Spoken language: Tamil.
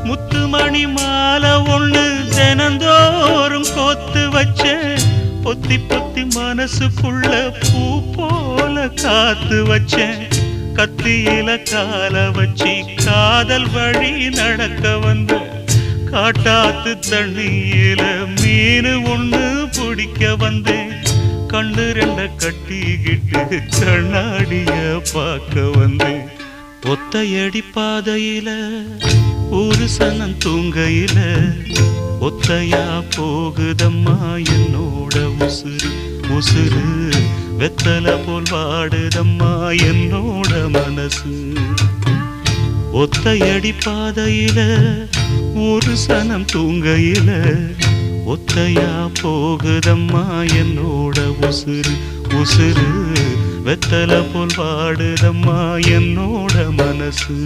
முத்துமணி மாலை ஒண்ணு தினந்தோறும் கோத்து வச்ச பொத்தி பொத்தி மனசுக்குள்ள பூ போல காத்து வச்சேன் கத்தியில கால வச்சி காதல் வழி நடக்க வந்த காட்டாத்து தண்ணியில மீனு ஒண்ணு பிடிக்க வந்தேன் கண்ணு ரெண்ட கட்டிக்கிட்டு கண்ணாடிய பார்க்க வந்தேன் ஒத்தையடி பாதையில ஒரு சனம் தூங்கையில ஒத்தையா போகுதம்மா என்னோட உசுறு உசுறு வெத்தல போல் வாடுதம்மா என்னோட மனசு ஒத்தையடி பாதையில ஒரு சனம் தூங்கையில ஒத்தையா போகுதம்மா என்னோட உசுறு உசுறு வெத்தல போல் வாடுதம்மா என்னோட மனசு